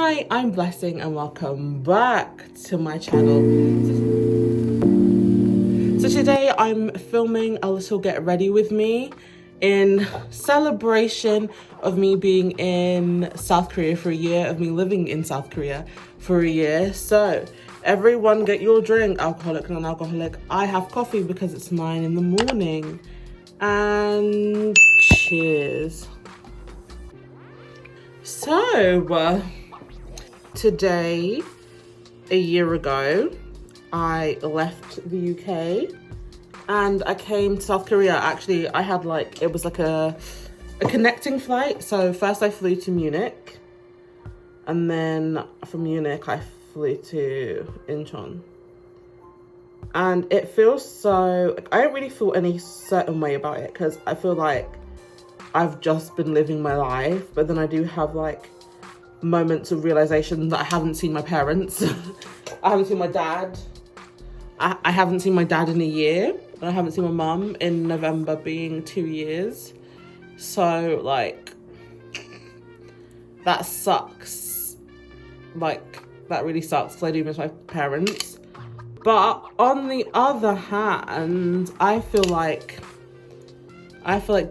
Hi, I'm Blessing and welcome back to my channel. So today I'm filming a little get ready with me in celebration of me being in South Korea for a year, of me living in South Korea for a year. So everyone get your drink, alcoholic, non-alcoholic. I have coffee because it's 9 in the morning. And cheers. So, today, a year ago, I left the UK and I came to South Korea. Actually, I had it was like a connecting flight. So first I flew to Munich and then from Munich I flew to Incheon. And it feels so, I don't really feel any certain way about it because I feel like I've just been living my life, but then I do have moments of realization that I haven't seen my parents. I haven't seen my dad. I haven't seen my dad in a year. And I haven't seen my mum in November being 2 years. So that sucks. That really sucks because I do miss my parents. But on the other hand, I feel like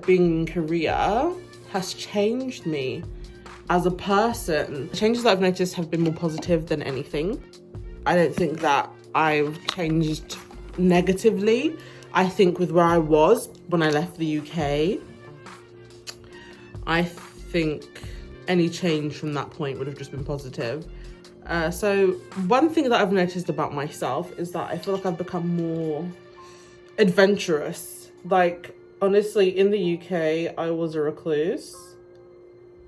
being in Korea has changed me as a person. The changes that I've noticed have been more positive than anything. I don't think that I've changed negatively. I think with where I was when I left the UK, I think any change from that point would have just been positive. So one thing that I've noticed about myself is that I feel like I've become more adventurous. Honestly, in the UK, I was a recluse.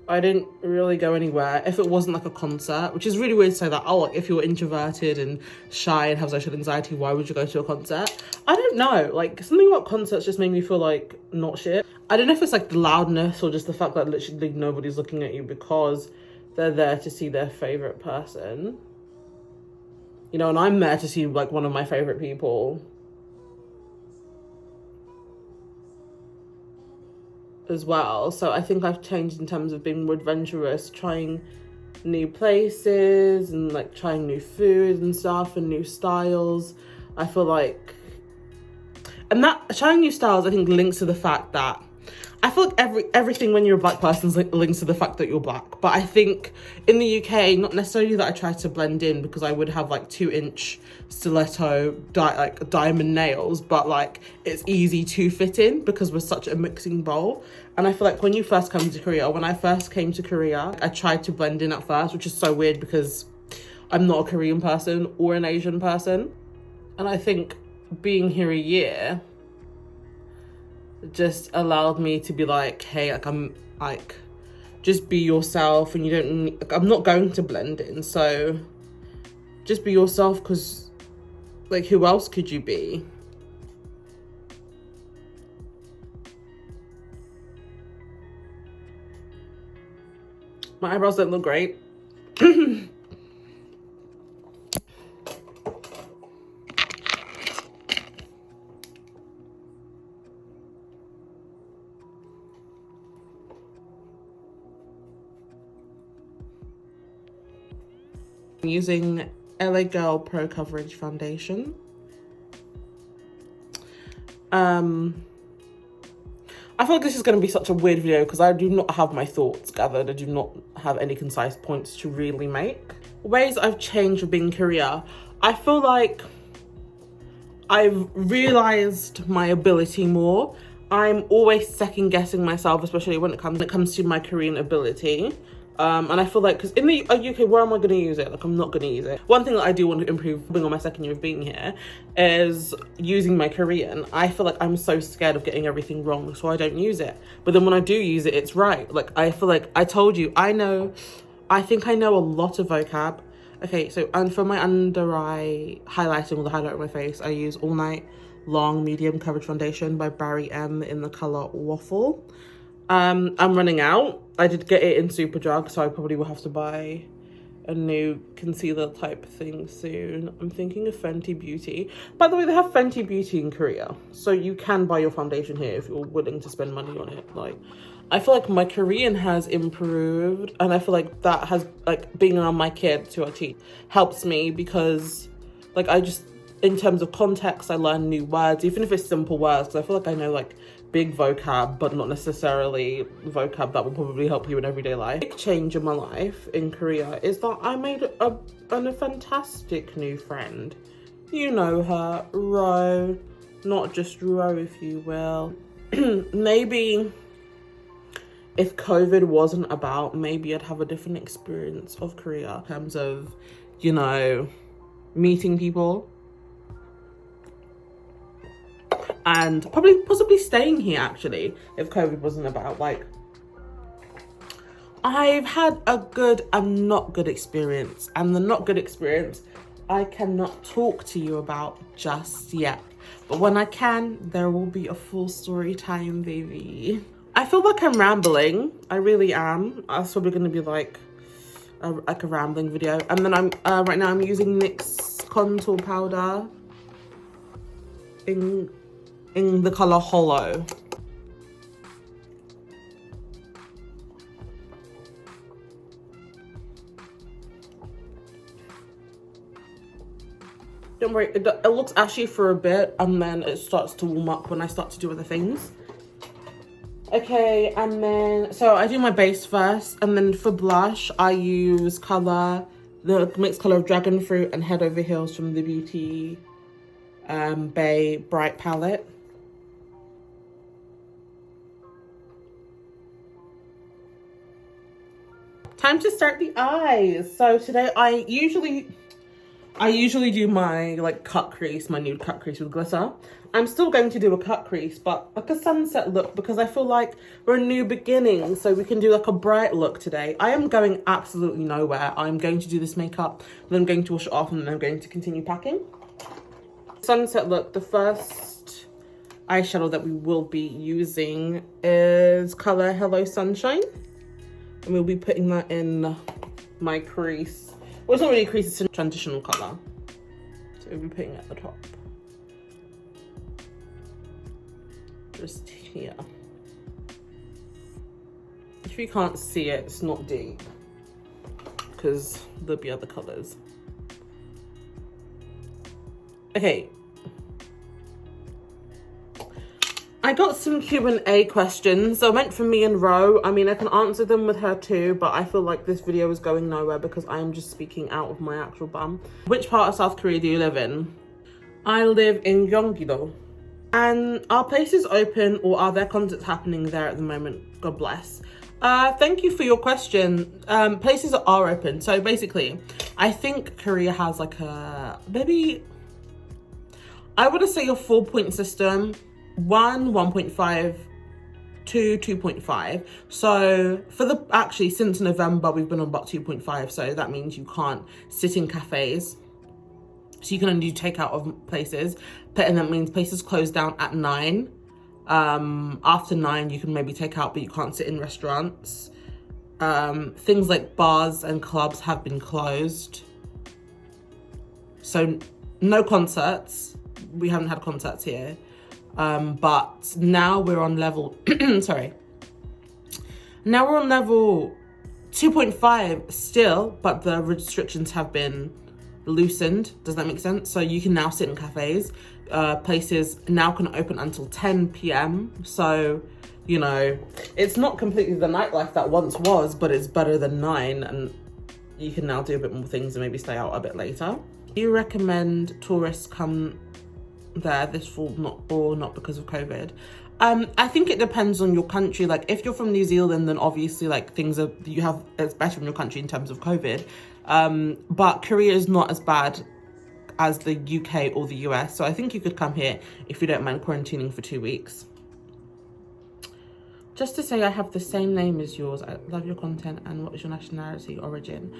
I didn't really go anywhere if it wasn't a concert, which is really weird to say that, if you're introverted and shy and have social anxiety, why would you go to a concert? I don't know, something about concerts just made me feel not shit. I don't know if it's the loudness or just the fact that literally nobody's looking at you because they're there to see their favorite person. You know, and I'm there to see one of my favorite people as well. So I think I've changed in terms of being more adventurous, trying new places and trying new food and stuff and new styles. I feel and that trying new styles I think links to the fact that I feel everything when you're a black person links to the fact that you're black. But I think in the UK, not necessarily that I try to blend in because I would have 2-inch stiletto diamond nails, but it's easy to fit in because we're such a mixing bowl. And I feel when you first come to Korea, when I first came to Korea, I tried to blend in at first, which is so weird because I'm not a Korean person or an Asian person. And I think being here a year just allowed me to be hey, I'm just be yourself, and you don't need, I'm not going to blend in, so just be yourself because who else could you be? My eyebrows don't look great. I'm using LA Girl Pro Coverage Foundation. I feel this is going to be such a weird video because I do not have my thoughts gathered. I do not have any concise points to really make. Ways I've changed with being in Korea. I feel I've realized my ability more. I'm always second guessing myself, especially when it comes to my Korean ability. And I feel because in the UK, where am I going to use it? I'm not going to use it. One thing that I do want to improve being on my second year of being here is using my Korean. I feel I'm so scared of getting everything wrong, so I don't use it. But then when I do use it, it's right. I feel I told you, I think I know a lot of vocab. Okay, so and for my under eye highlighting or the highlight of my face, I use All Night Long Medium Coverage Foundation by Barry M in the color Waffle. I'm running out. I did get it in Superdrug, so I probably will have to buy a new concealer type thing soon. I'm thinking of Fenty Beauty. By the way, they have Fenty Beauty in Korea, so you can buy your foundation here if you're willing to spend money on it. I feel like my Korean has improved, and I feel like that has, like, being around my kids who are teachers helps me, because like I just, in terms of context, I learn new words, even if it's simple words, because I feel like I know like big vocab, but not necessarily vocab that will probably help you in everyday life. Big change in my life in Korea is that I made a fantastic new friend. You know her, Ro, not just Ro, if you will. Maybe if COVID wasn't about, maybe I'd have a different experience of Korea in terms of, you know, meeting people and possibly staying here, actually, if COVID wasn't about. Like, I've had a good and not good experience, and the not good experience I cannot talk to you about just yet, but when I can, there will be a full story time, baby. I feel like I'm rambling. I really am. That's probably going to be like a rambling video. And then right now I'm using NYX contour powder in the color Hollow. Don't worry, it looks ashy for a bit, and then it starts to warm up when I start to do other things. Okay, and then, so I do my base first, and then for blush, I use the mixed color of Dragon Fruit and Head Over Heels from the Beauty Bay Bright palette. Time to start the eyes. So today I usually do my like cut crease, my nude cut crease with glitter. I'm still going to do a cut crease, but like a sunset look, because I feel like we're a new beginning, so we can do like a bright look today. I am going absolutely nowhere. I'm going to do this makeup, then I'm going to wash it off, and then I'm going to continue packing. Sunset look, the first eyeshadow that we will be using is color Hello Sunshine. And we'll be putting that in my crease. Well, it's not really a crease, it's a transitional color. So we'll be putting it at the top. Just here. If you can't see it, it's not deep, because there'll be other colors. Okay. I got some Q&A questions. So meant for me and Ro. I mean, I can answer them with her too, but I feel like this video is going nowhere because I am just speaking out of my actual bum. Which part of South Korea do you live in? I live in Gyeonggi-do. And are places open, or are there concerts happening there at the moment? God bless. Thank you for your question. Places are open. So basically, I think Korea has like maybe, I would say a 4-point system. 1.5, 2.5. So actually since November we've been on about 2.5, so that means you can't sit in cafes, so you can only do takeout of places, and that means places close down at 9. After 9 you can maybe take out, but you can't sit in restaurants. Things like bars and clubs have been closed, so no concerts. We haven't had concerts here. But now we're on level, sorry. Now we're on level 2.5 still, but the restrictions have been loosened. Does that make sense? So you can now sit in cafes. Places now can open until 10 p.m. So, you know, it's not completely the nightlife that once was, but it's better than 9. And you can now do a bit more things and maybe stay out a bit later. Do you recommend tourists come there this fall, not because of COVID? I think it depends on your country. Like if you're from New Zealand, then obviously like it's better in your country in terms of COVID. But Korea is not as bad as the UK or the US, so I think you could come here if you don't mind quarantining for 2 weeks. Just to say, I have the same name as yours. I love your content. And what is your nationality, origin?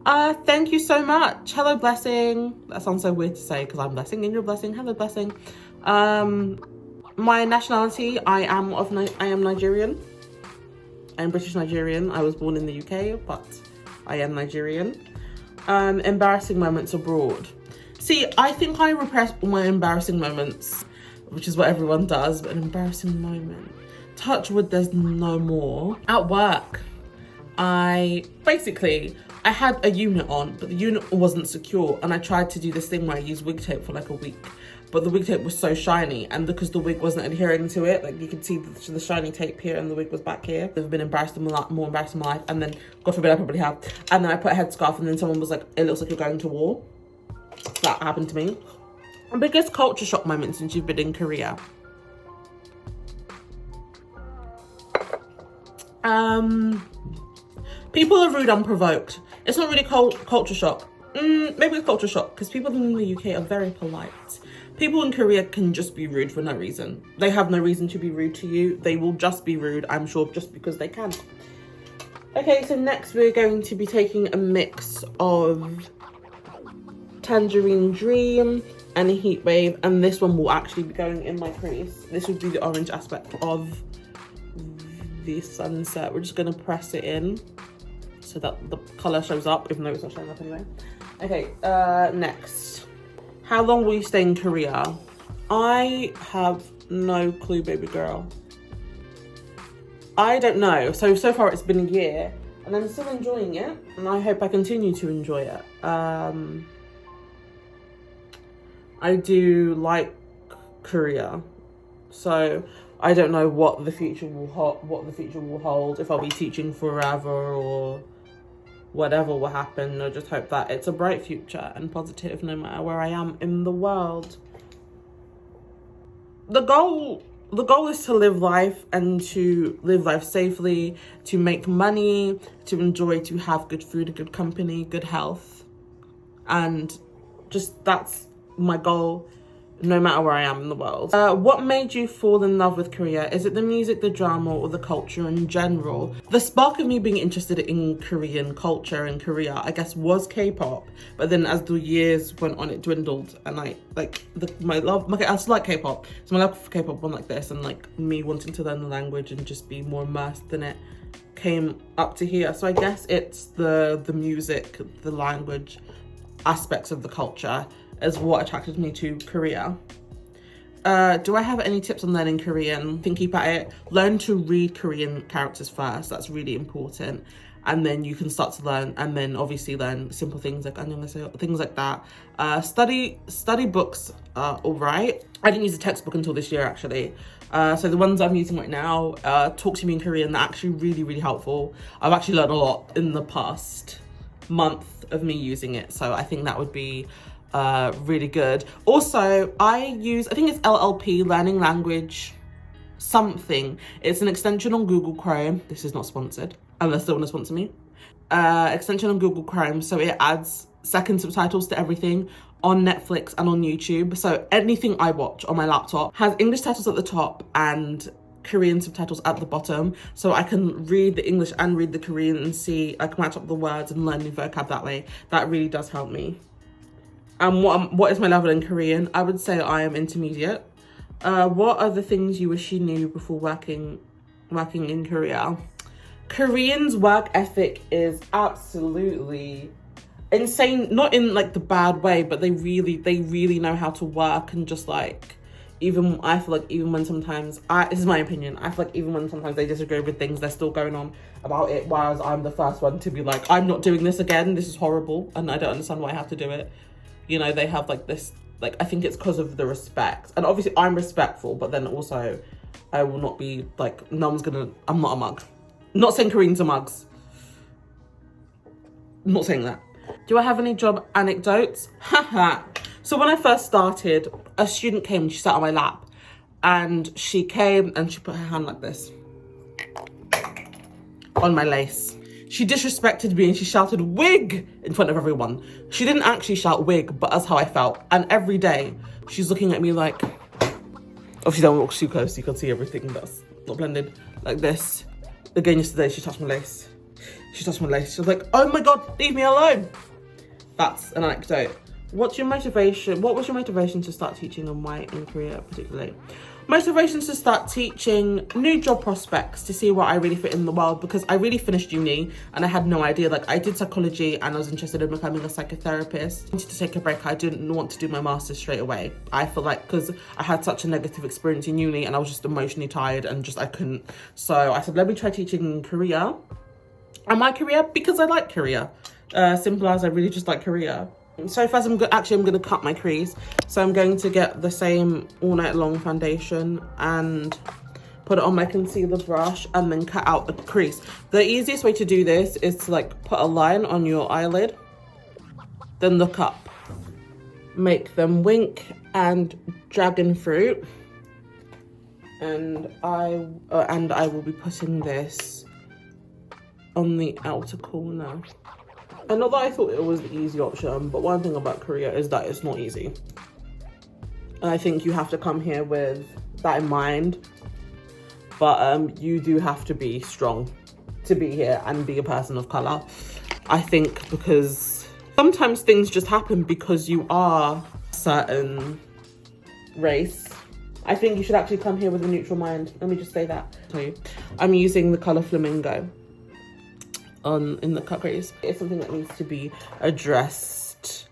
Thank you so much. Hello, Blessing. That sounds so weird to say because I'm Blessing and you're Blessing. Hello, Blessing. My nationality, I am Nigerian. I'm British Nigerian. I was born in the UK, but I am Nigerian. Embarrassing moments abroad. See, I think I repress all my embarrassing moments, which is what everyone does, but an embarrassing moment. touch wood, there's no more. At work, I had a unit on, but the unit wasn't secure, and I tried to do this thing where I used wig tape for like a week, but the wig tape was so shiny, and because the wig wasn't adhering to it, like you could see the shiny tape here and the wig was back here. I've been more embarrassed in my life, and then God forbid I probably have. And then I put a headscarf, and then someone was like, "It looks like you're going to war." That happened to me. Biggest culture shock moment since you've been in Korea. People are rude unprovoked. It's not really culture shock. Maybe it's culture shock because people in the UK are very polite. People in Korea can just be rude for no reason. They have no reason to be rude to you. They will just be rude, I'm sure, just because they can. Okay, so next we're going to be taking a mix of Tangerine Dream and a Heat Wave, and this one will actually be going in my crease. This would be the orange aspect of the sunset. We're just gonna press it in so that the color shows up, even though it's not showing up anyway. Okay, next. How long will you stay in Korea? I have no clue, baby girl. I don't know. So far it's been a year and I'm still enjoying it, and I hope I continue to enjoy it. I do like Korea, so I don't know what the future will hold, if I'll be teaching forever or whatever will happen. I just hope that it's a bright future and positive no matter where I am in the world. The goal is to live life, and to live life safely, to make money, to enjoy, to have good food, good company, good health. And just that's my goal no matter where I am in the world. What made you fall in love with Korea? Is it the music, the drama, or the culture in general? The spark of me being interested in Korean culture in Korea, I guess, was K-pop. But then as the years went on, it dwindled, and I still like K-pop. So my love for K-pop went like this, and like me wanting to learn the language and just be more immersed in it came up to here. So I guess it's the music, the language aspects of the culture is what attracted me to Korea. Do I have any tips on learning Korean? Thinking about it, learn to read Korean characters first. That's really important. And then you can start to learn, and then obviously learn simple things like things like that. Study books are all right. I didn't use a textbook until this year, actually. So the ones I'm using right now, Talk to Me in Korean, they're actually really, really helpful. I've actually learned a lot in the past month of me using it. So I think that would be really good. Also, I think it's LLP, Learning Language something. It's an extension on Google Chrome. This is not sponsored, unless they want to sponsor me. Extension on Google Chrome, so it adds second subtitles to everything on Netflix and on YouTube. So anything I watch on my laptop has English titles at the top and Korean subtitles at the bottom, so I can read the English and read the Korean and see, I can match up the words and learn new vocab that way. That really does help me. And what is my level in Korean? I would say I am intermediate. What are the things you wish you knew before working in Korea? Koreans' work ethic is absolutely insane, not in like the bad way, but they really know how to work, and just like, I feel like even when sometimes, this is my opinion, I feel like even when sometimes they disagree with things, they're still going on about it, whereas I'm the first one to be like, I'm not doing this again, this is horrible, and I don't understand why I have to do it. You know, they have like this, like, I think it's because of the respect. And obviously I'm respectful, but then also I will not be like, I'm not a mug. Not saying Koreans are mugs. I'm not saying that. Do I have any job anecdotes? Haha. So when I first started, a student came and she sat on my lap, and she came and she put her hand like this on my lace. She disrespected me and she shouted "wig" in front of everyone. She didn't actually shout "wig," but that's how I felt. And every day she's looking at me like, obviously don't walk too close so you can see everything that's not blended, like this. Again yesterday she touched my lace. She touched my lace. She was like, oh my God, leave me alone. That's an anecdote. What was your motivation to start teaching, and why in Korea particularly? Motivations to start teaching, new job prospects to see where I really fit in the world, because I really finished uni and I had no idea. Like, I did psychology and I was interested in becoming a psychotherapist. I wanted to take a break. I didn't want to do my master's straight away. I feel like because I had such a negative experience in uni and I was just emotionally tired and just I couldn't. So I said, let me try teaching in Korea. And my career, because I like Korea. Simple as, I really just like Korea. So first I'm going to cut my crease. So I'm going to get the same All Night Long foundation and put it on my concealer brush and then cut out the crease. The easiest way to do this is to like put a line on your eyelid, then look up, make them wink and dragon fruit. And I will be putting this on the outer corner. And not that I thought it was the easy option, but one thing about Korea is that it's not easy. And I think you have to come here with that in mind. But you do have to be strong to be here and be a person of colour. I think because sometimes things just happen because you are a certain race. I think you should actually come here with a neutral mind. Let me just say that. I'm using the colour Flamingo in the cut crease. It's something that needs to be addressed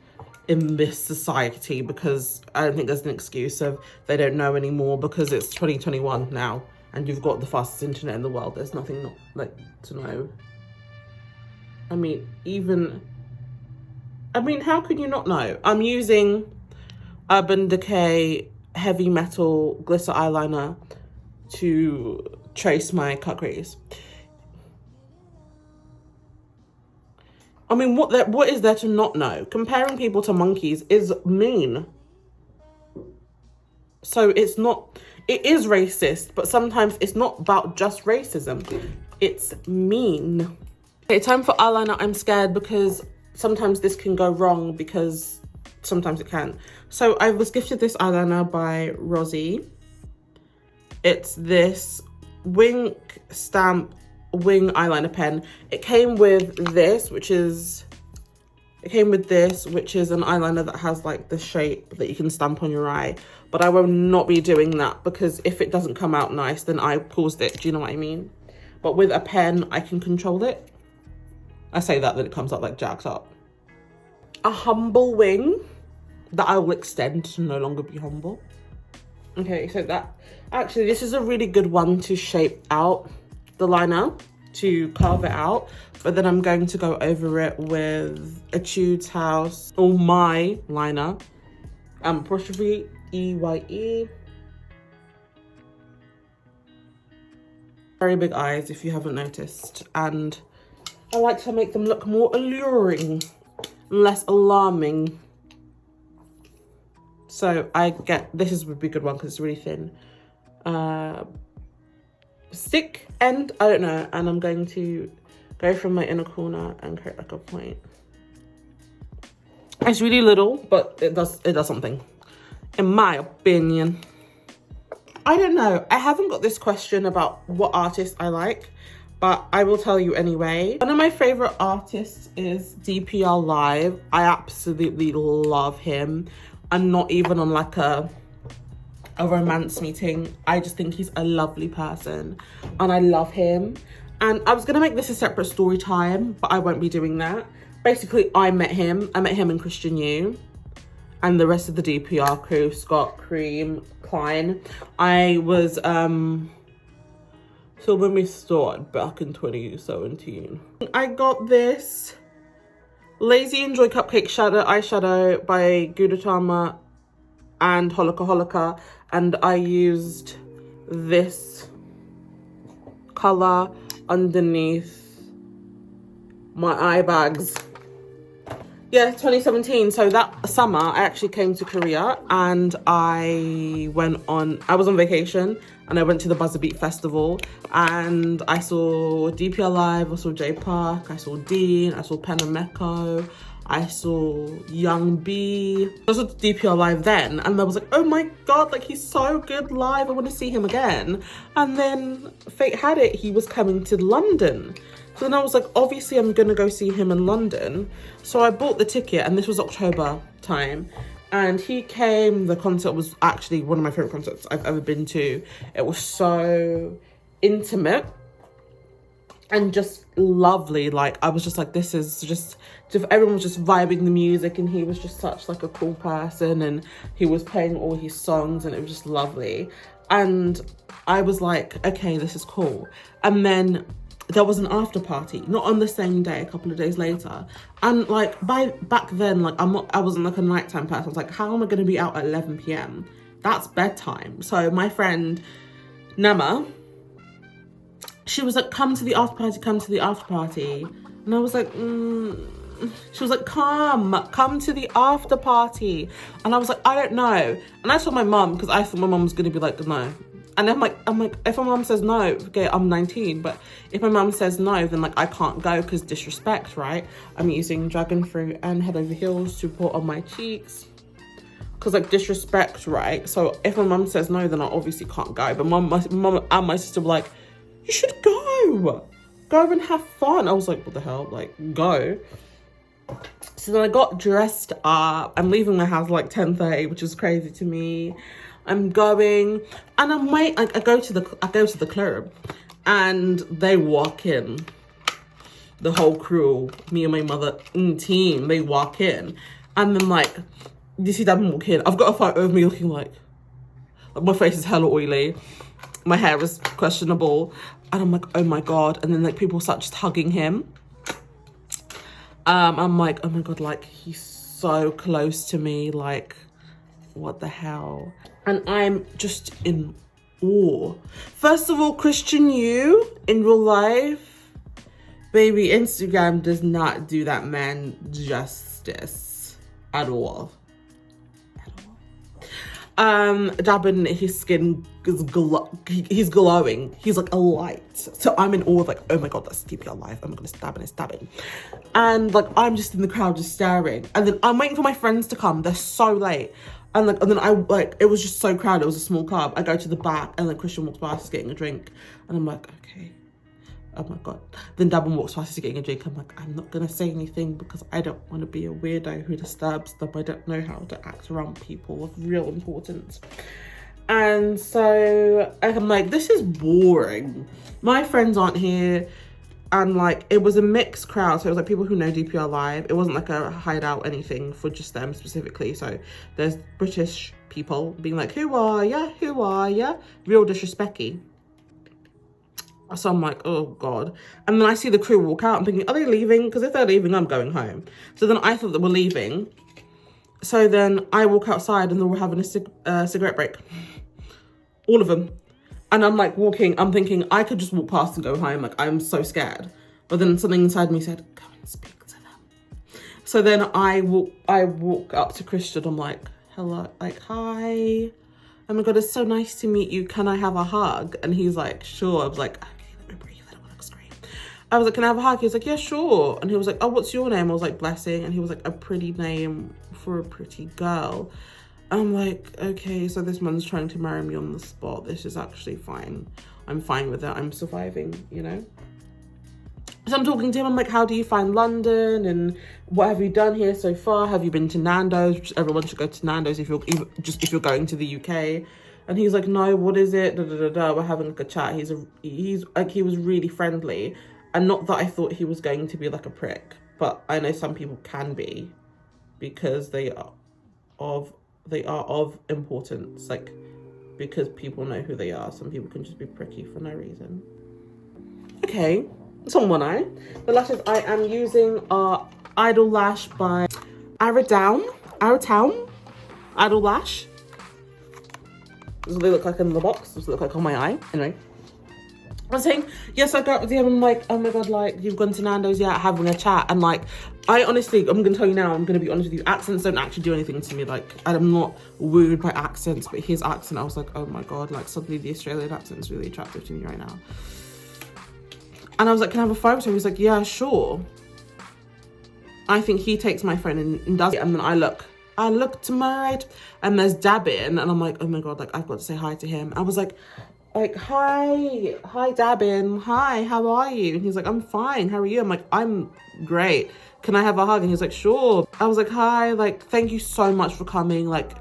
in this society, because I don't think there's an excuse of they don't know anymore, because it's 2021 now and you've got the fastest internet in the world. There's nothing not like to know. I mean, how can you not know? I'm using Urban Decay Heavy Metal Glitter Eyeliner to trace my cut crease. I mean, what is there to not know? Comparing people to monkeys is mean. So it is racist, but sometimes it's not about just racism. It's mean. Okay, time for eyeliner. I'm scared because sometimes this can go wrong, because sometimes it can. So I was gifted this eyeliner by Rosie. It's this Wink Stamp wing eyeliner pen. It came with this, which is an eyeliner that has like the shape that you can stamp on your eye, but I will not be doing that, because if it doesn't come out nice, then I paused it. Do you know what I mean? But with a pen, I can control it. I say that it comes out like jacked up. A humble wing that I will extend to no longer be humble. Okay, so this is a really good one to shape out the liner, to carve it out, but then I'm going to go over it with a Etudes House All My liner, apostrophe EYE. Very big eyes, if you haven't noticed, and I like to make them look more alluring, less alarming. So this is a really good one because it's really thin. Stick end, I don't know, and I'm going to go from my inner corner and create like a point. It's really little, but it does something, in my opinion. I don't know, I haven't got this question about what artist I like, but I will tell you anyway. One of my favorite artists is DPR Live. I absolutely love him. I'm not even on like a romance meeting. I just think he's a lovely person and I love him. And I was gonna make this a separate story time, but I won't be doing that. Basically, I met him in Christian U, and the rest of the DPR crew, Scott, Cream, Klein. I was so when we started back in 2017, I got this Lazy Enjoy Cupcake eyeshadow by Gudetama and Holika Holika, and I used this color underneath my eye bags. Yeah, 2017. So that summer I actually came to Korea and I was on vacation and I went to the Buzzer Beat Festival and I saw DPR Live, I saw Jay Park, I saw Dean, I saw Penameko, I saw Young B. I saw DPR Live then and I was like, oh my God, like he's so good live, I want to see him again. And then fate had it, he was coming to London. So then I was like, obviously I'm gonna go see him in London. So I bought the ticket and this was October time. And he came. The concert was actually one of my favorite concerts I've ever been to. It was so intimate and just lovely. Like, I was just like, this is just everyone was just vibing the music, and he was just such like a cool person, and he was playing all his songs, and it was just lovely. And I was like, okay, this is cool. And then there was an after party, not on the same day, a couple of days later. And like back then, like I wasn't like a nighttime person. I was like, how am I going to be out at 11 p.m? That's bedtime. So my friend Nema, she was like, come to the after party. And I was like, She was like, come to the after party. And I was like, I don't know. And I told my mum, because I thought my mum was going to be like, no. And I'm like, if my mum says no, okay, I'm 19. But if my mum says no, then like I can't go because disrespect, right? I'm using dragon fruit and head over heels to put on my cheeks. Because like disrespect, right? So if my mum says no, then I obviously can't go. But my mum and my sister were like, you should go. Go and have fun. I was like, what the hell? Like, go. So then I got dressed up. I'm leaving my house like 10:30, which is crazy to me. I'm going and I go to the club, and they walk in. The whole crew, me and my mother team, they walk in, and then like you see them walk in. I've got a photo of me looking like my face is hella oily, my hair is questionable, and I'm like, oh my god. And then like people start just hugging him. I'm like, oh my god, like he's so close to me, like what the hell. And I'm just in awe. First of all, Christian you in real life, baby, Instagram does not do that man justice at all. Dabbing his skin is he's glowing. He's like a light. So I'm in awe, like, oh my god, that's DPR live. Oh my god, it's stabbing. And like I'm just in the crowd just staring. And then I'm waiting for my friends to come. They're so late. And then I like, it was just so crowded. It was a small club. I go to the back, and then Christian walks past, he's getting a drink. And I'm like, okay. Oh my god. Then Dabin walks past, he's getting a drink. I'm like, I'm not gonna say anything because I don't want to be a weirdo who disturbs them. I don't know how to act around people of real importance. And so I'm like, this is boring. My friends aren't here. And like, it was a mixed crowd. So it was like people who know DPR live. It wasn't like a hideout anything for just them specifically. So there's British people being like, who are ya? Who are ya? Real disrespecty. So I'm like, oh god. And then I see the crew walk out. I'm thinking, are they leaving? Because if they're leaving, I'm going home. So then I thought they were leaving. So then I walk outside and they were having a cigarette break. All of them. And I'm like walking, I'm thinking I could just walk past and go home. Like, I'm so scared. But then something inside me said, go and speak to them. So then I walk up to Christian. I'm like, hello, like, hi. Oh my god, it's so nice to meet you. Can I have a hug? And he's like, sure. I was like, okay, let me breathe. I don't want to scream. I was like, can I have a hug? He was like, yeah, sure. And he was like, oh, what's your name? I was like, Blessing. And he was like, a pretty name for a pretty girl. I'm like, okay, so this man's trying to marry me on the spot. This is actually fine. I'm fine with it. I'm surviving, you know? So I'm talking to him. I'm like, how do you find London? And what have you done here so far? Have you been to Nando's? Everyone should go to Nando's if you're going to the UK. And he's like, no, what is it? Da, da, da, da. We're having like a chat. He's like, he was really friendly. And not that I thought he was going to be like a prick, but I know some people can be because they are of importance, like because people know who they are. Some people can just be pricky for no reason. Okay, it's on one eye. The lashes I am using are Idol Lash by Arrowtown Idol Lash. This is what they look like in the box. This is what they look like on my eye. Anyway, I was saying, yes, I got with him. I'm like, oh my god, like, you've gone to Nando's, yeah, having a chat. And like, I honestly, I'm gonna tell you now, I'm gonna be honest with you, accents don't actually do anything to me. Like, I'm not wooed by accents, but his accent, I was like, oh my god, like, suddenly the Australian accent is really attractive to me right now. And I was like, can I have a photo? He's like, yeah, sure. I think he takes my phone and does it. And then I look to my right, and there's Dabbin, and I'm like, oh my god, like, I've got to say hi to him. I was like, like, hi Dabin, hi, how are you? And he's like, I'm fine, how are you? I'm like, I'm great, can I have a hug? And he's like, sure. I was like, hi, like, thank you so much for coming. Like,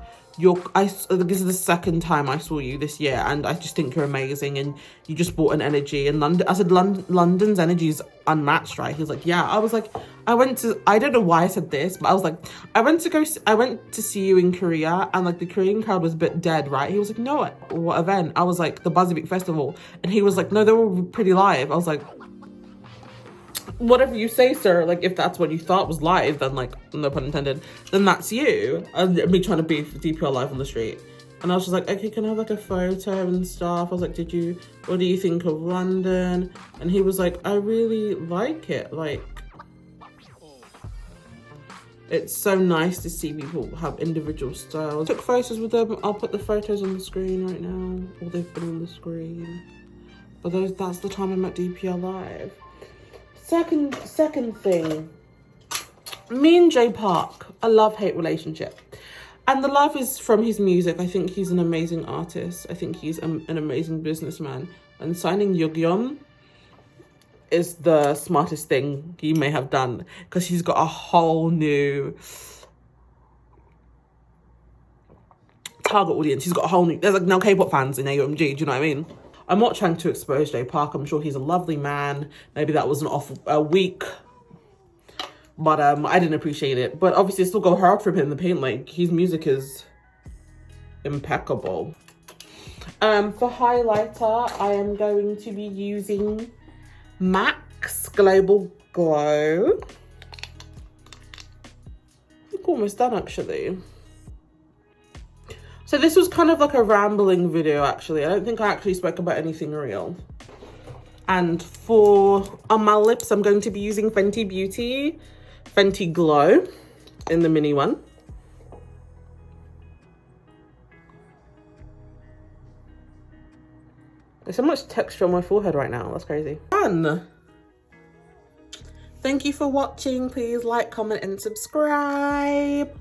this is the second time I saw you this year, and I just think you're amazing, and you just brought an energy. And I said, London's energy is unmatched, right? He's like, yeah. I was like, I don't know why I said this, but I was like, I went to see you in Korea, and like the Korean crowd was a bit dead, right? He was like, no, what event? I was like, the Buzzy Festival. And he was like, no, they were pretty live. I was like, whatever you say, sir. Like, if that's what you thought was live, then, like, no pun intended, then that's you. And me trying to be DPR live on the street. And I was just like, okay, can I have like a photo and stuff? I was like, what do you think of London? And he was like, I really like it. Like, it's so nice to see people have individual styles. Took photos with them. I'll put the photos on the screen right now. Or they've been on the screen. But that's the time I'm at DPR live. Second thing, me and Jay Park, a love-hate relationship. And the love is from his music. I think he's an amazing artist. I think he's an amazing businessman. And signing GRWM is the smartest thing he may have done, because he's got a whole new target audience. He's got a whole new, there's like no K-pop fans in AOMG, do you know what I mean? I'm not trying to expose Jay Park. I'm sure he's a lovely man. Maybe that was a week, but I didn't appreciate it. But obviously, I still go hard for him in the paint. Like, his music is impeccable. For highlighter, I am going to be using MAC's Global Glow. I think almost done, actually. So this was kind of like a rambling video, actually. I don't think I actually spoke about anything real. And on my lips, I'm going to be using Fenty Beauty Fenty Glow in the mini one. There's so much texture on my forehead right now. That's crazy. Done. Thank you for watching. Please like, comment, and subscribe.